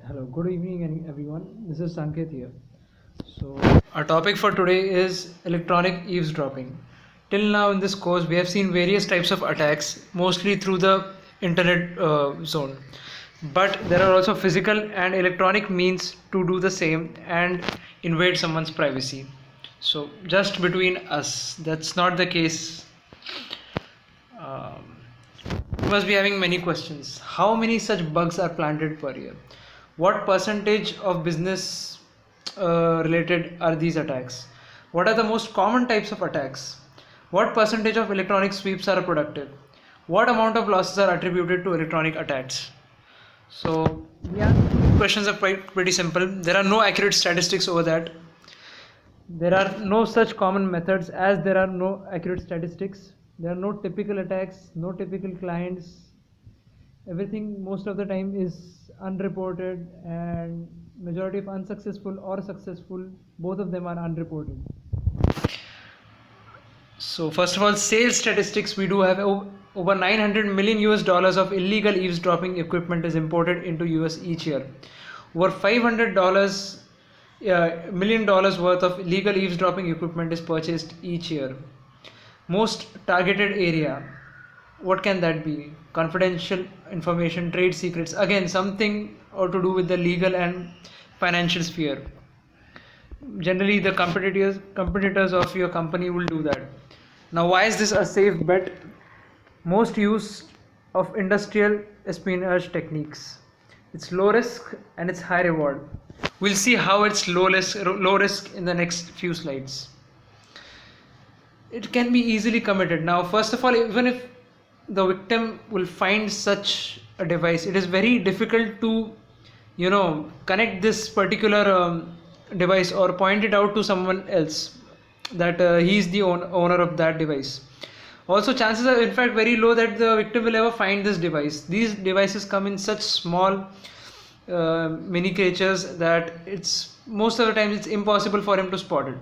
Hello, good evening everyone. This is Sanket here. So, our topic for today is electronic eavesdropping. Till now in this course, we have seen various types of attacks, mostly through the internet zone. But there are also physical and electronic means to do the same and invade someone's privacy. So, just between us, that's not the case. Um, you must be having many questions. How many such bugs are planted per year? What percentage of business related are these attacks? What are the most common types of attacks? What percentage of electronic sweeps are productive? What amount of losses are attributed to electronic attacks? So, yeah, questions are quite pretty simple. There are no accurate statistics over that. There are no such common methods as there are no accurate statistics. There are no typical attacks, no typical clients. Everything most of the time is unreported, and majority of unsuccessful or successful, both of them are unreported. So first of all, sales statistics, we do have over 900 million US dollars of illegal eavesdropping equipment is imported into US each year. Over $500 million dollars worth of illegal eavesdropping equipment is purchased each year. Most targeted area, what can that be? Confidential information, trade secrets, again something or to do with the legal and financial sphere. Generally the competitors of your company will do that. Now, why is this a safe bet? Most use of industrial espionage techniques. It's low risk and it's high reward. We'll see how it's low risk in the next few slides. It can be easily committed. Now, first of all, even if the victim will find such a device, it is very difficult to connect this particular device or point it out to someone else that he is the owner of that device. Also, chances are in fact very low that the victim will ever find this device. These devices come in such small mini creatures that it's most of the time it's impossible for him to spot it.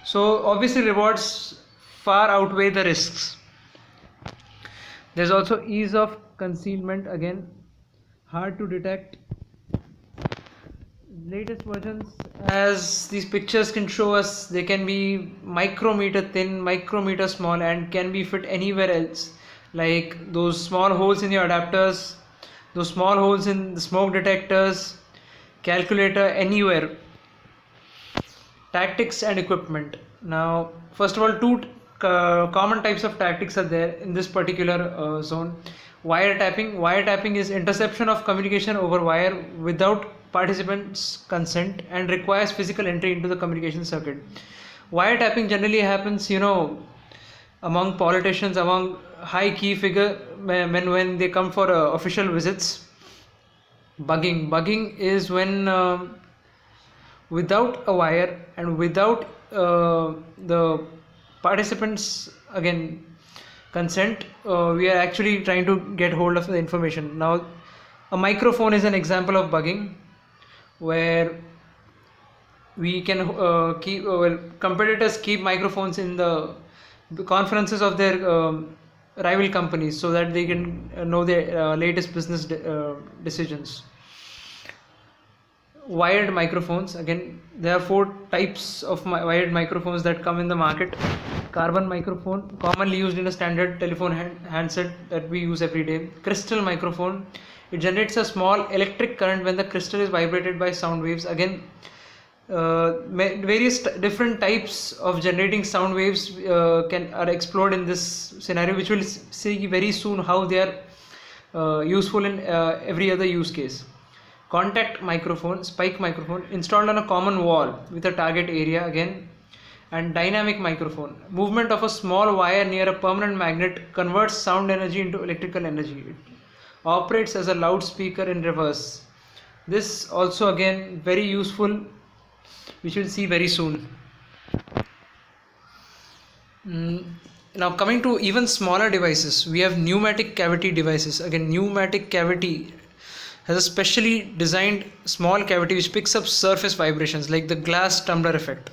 So obviously rewards far outweigh the risks. There's also ease of concealment, again hard to detect. Latest versions, as these pictures can show us, they can be micrometer thin, micrometer small, and can be fit anywhere else, like those small holes in your adapters, those small holes in the smoke detectors, calculator, anywhere. Tactics and equipment. Now, first of all, two common types of tactics are there in this particular zone. Wiretapping is interception of communication over wire without participants' consent and requires physical entry into the communication circuit. Wiretapping generally happens, among politicians, among high key figure when they come for official visits. Bugging is when without a wire and without the participants again consent, we are actually trying to get hold of the information. Now, a microphone is an example of bugging, where we can competitors keep microphones in the conferences of their rival companies so that they can know their latest business decisions. Wired microphones, again there are 4 types of wired microphones that come in the market. Carbon microphone, commonly used in a standard telephone handset that we use every day. Crystal microphone, it generates a small electric current when the crystal is vibrated by sound waves. Again, various different types of generating sound waves are explored in this scenario, which we'll see very soon how they are useful in every other use case. Contact microphone, spike microphone, installed on a common wall with a target area, again. And dynamic microphone, movement of a small wire near a permanent magnet converts sound energy into electrical energy. It operates as a loudspeaker in reverse. This also again very useful, which we'll see very soon. Now, coming to even smaller devices, we have pneumatic cavity devices. Again, pneumatic cavity has a specially designed small cavity which picks up surface vibrations, like the glass tumbler effect.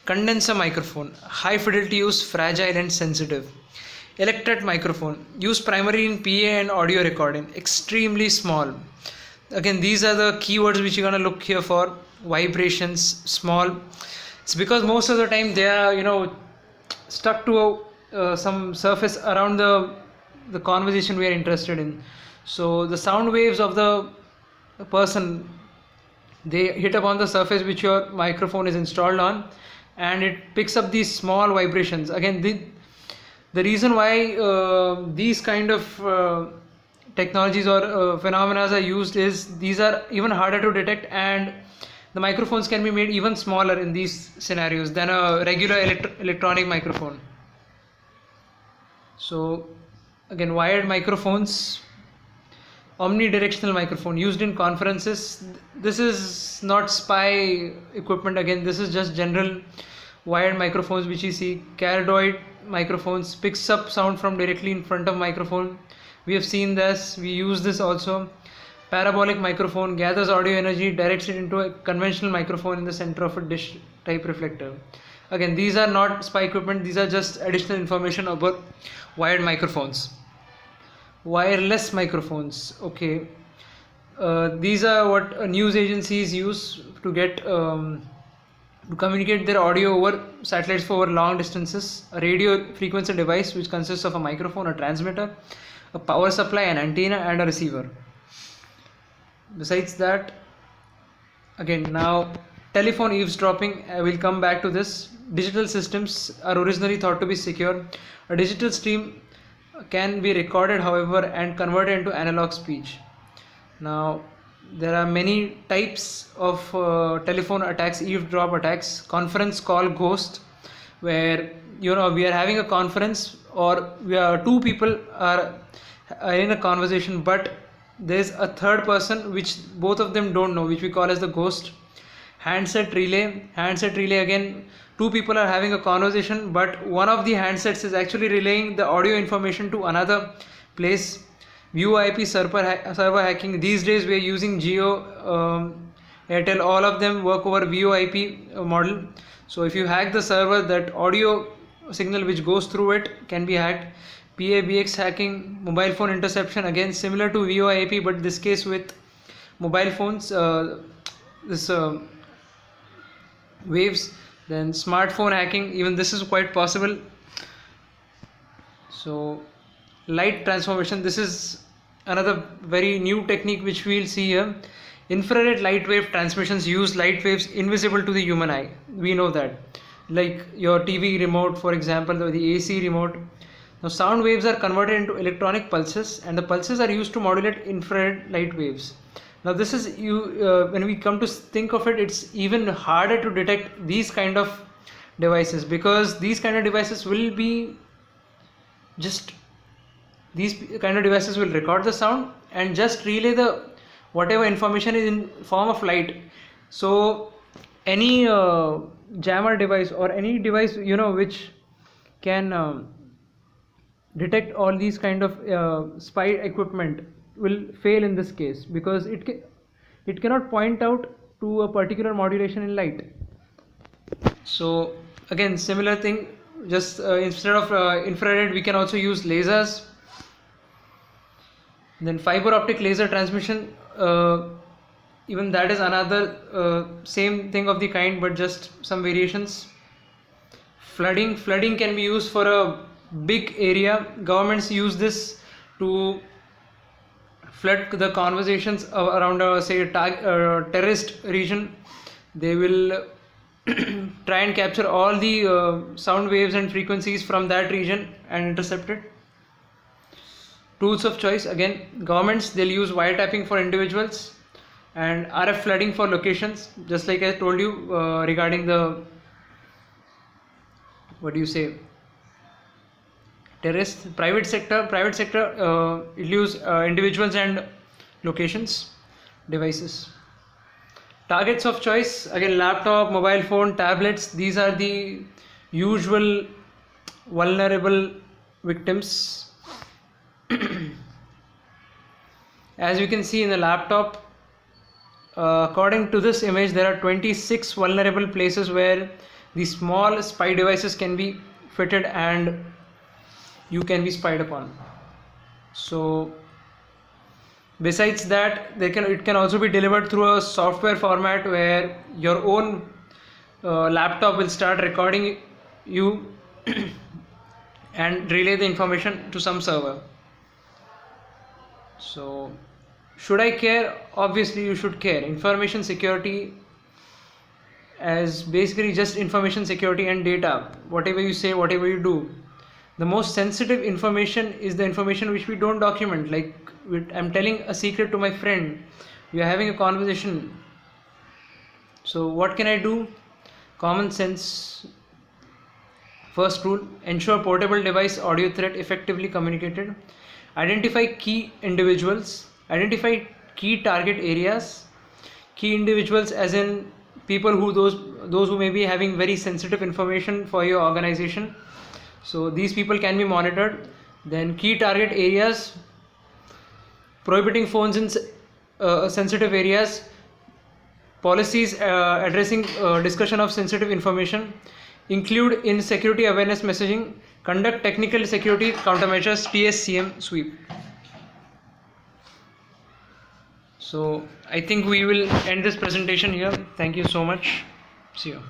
Condenser microphone, high fidelity use, fragile and sensitive. Electret microphone, used primarily in PA and audio recording, extremely small. again, these are the keywords which you're going to look here for. Vibrations, small. It's because most of the time they are, stuck to some surface around the conversation we are interested in. So the sound waves of the person, they hit upon the surface which your microphone is installed on, and it picks up these small vibrations. Again, the reason why these kind of technologies or phenomena are used is these are even harder to detect, and the microphones can be made even smaller in these scenarios than a regular electronic microphone. So again, wired microphones, omnidirectional microphone used in conferences. This is not spy equipment. Again, this is just general wired microphones which you see. Cardioid microphones picks up sound from directly in front of microphone. We have seen this, we use this also. Parabolic microphone gathers audio energy, directs it into a conventional microphone in the center of a dish type reflector. Again, these are not spy equipment, these are just additional information about wired microphones. Wireless microphones, okay. These are what news agencies use to get to communicate their audio over satellites for over long distances. A radio frequency device which consists of a microphone, a transmitter, a power supply, an antenna, and a receiver. Besides that, again, now telephone eavesdropping, I will come back to this. Digital systems are originally thought to be secure. A digital stream can be recorded, however, and converted into analog speech. Now there are many types of telephone attacks, eavesdrop attacks. Conference call ghost, where we are having a conference, or two people are in a conversation, but there's a third person which both of them don't know, which we call as the ghost. Handset relay, again, two people are having a conversation, but one of the handsets is actually relaying the audio information to another place. VoIP server hacking. These days we are using Jio, Airtel, all of them work over VoIP model. So if you hack the server, that audio signal which goes through it can be hacked. PABX hacking, mobile phone interception, again similar to VoIP, but this case with mobile phones, waves. Then smartphone hacking, even this is quite possible. So light transformation, this is another very new technique which we will see here. Infrared light wave transmissions use light waves invisible to the human eye. We know that, like your TV remote, for example, or the AC remote. Now sound waves are converted into electronic pulses, and the pulses are used to modulate infrared light waves. Now this is when we come to think of it, it's even harder to detect these kind of devices, because these kind of devices will record the sound and just relay the whatever information is in form of light. So any jammer device or any device which can detect all these kind of spy equipment will fail in this case, because it cannot point out to a particular modulation in light. So again, similar thing, just instead of infrared, we can also use lasers. Then fiber optic laser transmission, even that is another same thing of the kind, but just some variations. Flooding can be used for a big area. Governments use this to flood the conversations around a terrorist region. They will try and capture all the sound waves and frequencies from that region and intercept it. Tools of choice, again, governments, they'll use wiretapping for individuals and RF flooding for locations, just like I told you regarding the terrorist. Private sector it use individuals and locations, devices. Targets of choice, again, laptop, mobile phone, tablets. These are the usual vulnerable victims. As you can see in the laptop, according to this image, there are 26 vulnerable places where the small spy devices can be fitted and you can be spied upon. So Besides that, it can also be delivered through a software format where your own laptop will start recording you and relay the information to some server. So should I care? Obviously you should care. Information security as basically just information security and data. Whatever you say, whatever you do, the most sensitive information is the information which we don't document. Like I'm telling a secret to my friend, we are having a conversation, so what can I do? Common sense. First rule: ensure portable device audio threat effectively communicated. Identify key individuals. Identify key target areas. Key individuals as in people who those who may be having very sensitive information for your organization. So these people can be monitored. Then key target areas, prohibiting phones in sensitive areas, policies addressing discussion of sensitive information, include in security awareness messaging, conduct technical security countermeasures, TSCM sweep. So I think we will end this presentation here. Thank you so much. See you.